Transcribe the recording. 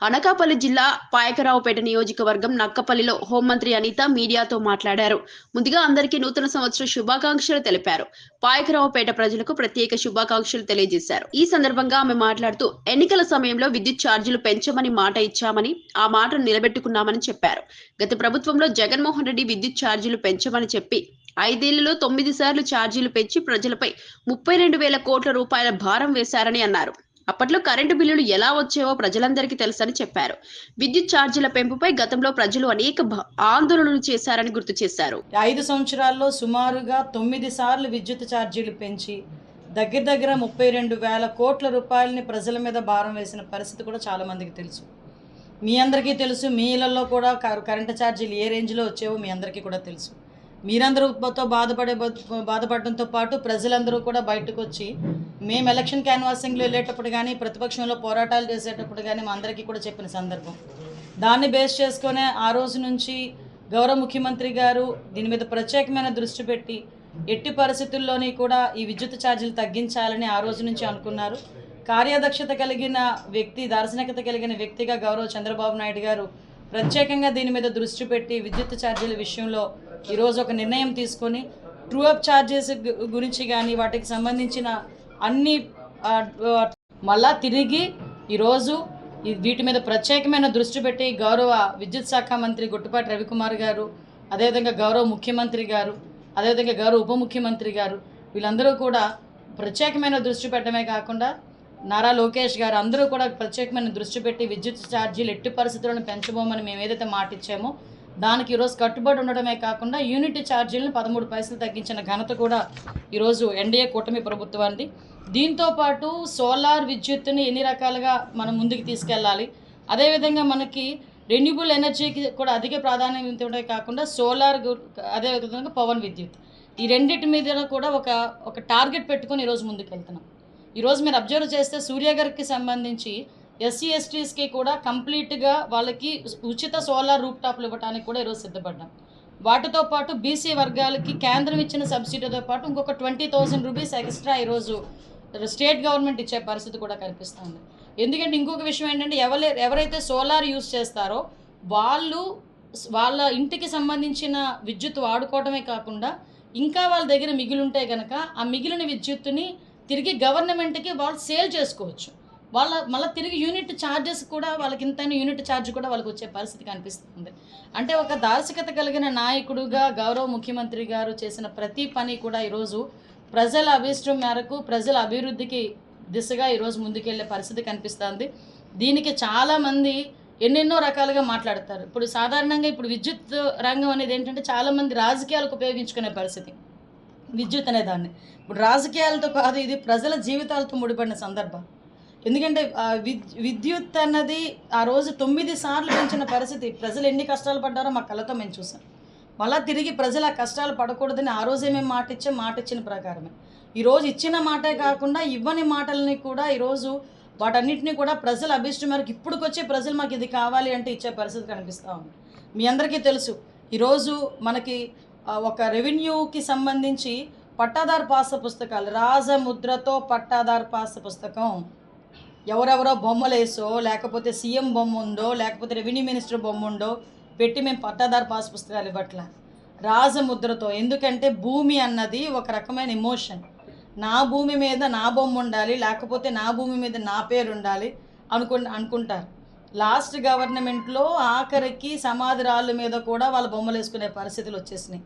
అనకాపల్లి జిల్లా పాయకరావుపేట నియోజకవర్గం నక్కపల్లిలో హోంమంత్రి అనిత మీడియాతో మాట్లాడారు. ముందుగా అందరికీ నూతన సంవత్సర శుభాకాంక్షలు తెలిపారు. పాయకరావుపేట ప్రజలకు ప్రత్యేక శుభాకాంక్షలు తెలియజేశారు. ఈ సందర్భంగా ఆమె మాట్లాడుతూ ఎన్నికల సమయంలో విద్యుత్ ఛార్జీలు పెంచమని మాట ఇచ్చామని, ఆ మాటను నిలబెట్టుకున్నామని చెప్పారు. గత ప్రభుత్వంలో జగన్మోహన్ రెడ్డి విద్యుత్ ఛార్జీలు పెంచమని చెప్పి 5 ఏళ్లలో 9 సార్లు ఛార్జీలు పెంచి ప్రజలపై 32,000 కోట్ల రూపాయల భారం వేశారని అన్నారు. అప్పట్లో కరెంటు బిల్లులు ఎలా వచ్చేవో ప్రజలందరికీ తెలుసని చెప్పారు. విద్యుత్ ఛార్జీల పెంపుపై గతంలో ప్రజలు అనేక ఆందోళనలు చేశారని గుర్తు చేశారు. 5 సంవత్సరాల్లో సుమారుగా 9 సార్లు విద్యుత్ ఛార్జీలు పెంచి దగ్గర 32,000 కోట్ల రూపాయలని ప్రజల మీద భారం వేసిన పరిస్థితి కూడా చాలామందికి తెలుసు. మీ అందరికీ తెలుసు, మీ ఇళ్లలో కూడా కరెంటు ఛార్జీలు ఏ రేంజ్లో వచ్చేవో మీ అందరికీ కూడా తెలుసు. మీరందరూతో బాధపడడంతో పాటు ప్రజలందరూ కూడా బయటకు వచ్చి మేము ఎలక్షన్ క్యాన్వాసింగ్లో వెళ్ళేటప్పుడు కానీ, ప్రతిపక్షంలో పోరాటాలు చేసేటప్పుడు కానీ మా అందరికీ కూడా చెప్పిన సందర్భం. దాన్ని బేస్ చేసుకునే ఆ రోజు నుంచి గౌరవ ముఖ్యమంత్రి గారు దీని మీద ప్రత్యేకమైన దృష్టి పెట్టి ఎట్టి పరిస్థితుల్లోని కూడా ఈ విద్యుత్ ఛార్జీలు తగ్గించాలని ఆ రోజు నుంచి అనుకున్నారు. కార్యదక్షత కలిగిన వ్యక్తి, దార్శనికత కలిగిన వ్యక్తిగా గౌరవ చంద్రబాబు నాయుడు గారు ప్రత్యేకంగా దీని మీద దృష్టి పెట్టి విద్యుత్ ఛార్జీల విషయంలో ఈరోజు ఒక నిర్ణయం తీసుకొని ట్రూ అప్ ఛార్జెస్ గురించి కానీ వాటికి సంబంధించిన అన్ని మళ్ళా తిరిగి ఈరోజు వీటి మీద ప్రత్యేకమైన దృష్టి పెట్టి గౌరవ విద్యుత్ శాఖ మంత్రి గుట్టుపాటి రవికుమార్ గారు, అదేవిధంగా గౌరవ ముఖ్యమంత్రి గారు, అదేవిధంగా గౌరవ ఉప ముఖ్యమంత్రి గారు వీళ్ళందరూ కూడా ప్రత్యేకమైన దృష్టి పెట్టడమే కాకుండా నారా లోకేష్ గారు అందరూ కూడా ప్రత్యేకమైన దృష్టి పెట్టి విద్యుత్ ఛార్జీలు ఎట్టి పరిస్థితులను పెంచబోమని మేము ఏదైతే మాట ఇచ్చామో దానికి ఈరోజు కట్టుబడి ఉండడమే కాకుండా యూనిట్ ఛార్జీలను 13 పైసలు తగ్గించిన ఘనత కూడా ఈరోజు ఎన్డీఏ కూటమి ప్రభుత్వానికి. దీంతోపాటు సోలార్ విద్యుత్తుని ఎన్ని రకాలుగా మనం ముందుకు తీసుకెళ్ళాలి, అదేవిధంగా మనకి రెన్యూబుల్ ఎనర్జీకి కూడా అధిక ప్రాధాన్యం ఇవ్వడమే కాకుండా సోలార్, అదేవిధంగా పవన్ విద్యుత్, ఈ రెండింటి మీద కూడా ఒక టార్గెట్ పెట్టుకొని ఈరోజు ముందుకు వెళ్తున్నాం. ఈరోజు మీరు అబ్జర్వ్ చేస్తే సూర్య గారికి సంబంధించి ఎస్సీ ఎస్టీస్కి కూడా కంప్లీట్గా వాళ్ళకి ఉచిత సోలార్ రూప్ టాప్లు ఇవ్వడానికి కూడా ఈరోజు సిద్ధపడ్డాం. వాటితో పాటు బీసీ వర్గాలకి కేంద్రం ఇచ్చిన సబ్సిడీతో పాటు ఇంకొక 20,000 రూపీస్ ఎక్స్ట్రా ఈరోజు స్టేట్ గవర్నమెంట్ ఇచ్చే పరిస్థితి కూడా కనిపిస్తుంది. ఎందుకంటే ఇంకొక విషయం ఏంటంటే ఎవరైతే సోలార్ యూజ్ చేస్తారో వాళ్ళు వాళ్ళ ఇంటికి సంబంధించిన విద్యుత్ వాడుకోవడమే కాకుండా ఇంకా వాళ్ళ దగ్గర మిగిలింటే కనుక ఆ మిగిలిన విద్యుత్తుని తిరిగి గవర్నమెంట్కి వాళ్ళు సేల్ చేసుకోవచ్చు. మళ్ళీ తిరిగి యూనిట్ ఛార్జెస్ కూడా వాళ్ళకి ఇంతైనా యూనిట్ ఛార్జ్ కూడా వాళ్ళకి వచ్చే పరిస్థితి కనిపిస్తుంది. అంటే ఒక దార్శకత కలిగిన నాయకుడుగా గౌరవ ముఖ్యమంత్రి గారు చేసిన ప్రతి పని కూడా ఈరోజు ప్రజల అభిష్టం మేరకు ప్రజల అభివృద్ధికి దిశగా ఈరోజు ముందుకెళ్లే పరిస్థితి కనిపిస్తుంది. దీనికి చాలామంది ఎన్నెన్నో రకాలుగా మాట్లాడతారు. ఇప్పుడు సాధారణంగా ఇప్పుడు విద్యుత్ రంగం అనేది ఏంటంటే చాలామంది రాజకీయాలకు ఉపయోగించుకునే పరిస్థితి విద్యుత్ అనేదాన్ని. ఇప్పుడు రాజకీయాలతో కాదు, ఇది ప్రజల జీవితాలతో ముడిపడిన సందర్భం. ఎందుకంటే విద్యుత్ అన్నది ఆ రోజు 9 సార్లు పెంచిన పరిస్థితి, ప్రజలు ఎన్ని కష్టాలు పడ్డారో మా కళ్ళతో మేము చూసాం. మళ్ళీ తిరిగి ప్రజలు ఆ కష్టాలు పడకూడదని ఆ రోజే మేము మాట ఇచ్చిన ప్రకారమే ఈరోజు ఇచ్చిన మాటే కాకుండా ఇవ్వని మాటలని కూడా ఈరోజు వాటన్నిటిని కూడా ప్రజల అభిష్టం మేరకు ఇప్పుడుకొచ్చే ప్రజలు మాకు ఇది కావాలి అంటే ఇచ్చే పరిస్థితి కనిపిస్తూ ఉంది. మీ అందరికీ తెలుసు, ఈరోజు మనకి ఒక రెవెన్యూకి సంబంధించి పట్టాదారు పాస పుస్తకాలు, రాజముద్రతో పట్టాదారు పాస పుస్తకం ఎవరెవరో బొమ్మలు వేసో, లేకపోతే సీఎం బొమ్మ ఉందో, లేకపోతే రెవెన్యూ మినిస్టర్ బొమ్మ ఉందో పెట్టి మేము పట్టాదారు పాస్ పుస్తకాలు ఇవ్వట్ల, రాజముద్రతో. ఎందుకంటే భూమి అన్నది ఒక రకమైన ఎమోషన్. నా భూమి మీద నా బొమ్మ ఉండాలి, లేకపోతే నా భూమి మీద నా పేరు ఉండాలి అనుకుంటారు. లాస్ట్ గవర్నమెంట్లో ఆఖరికి సమాధి రాళ్ళ మీద కూడా వాళ్ళ బొమ్మలు వేసుకునే పరిస్థితులు వచ్చేసినాయి.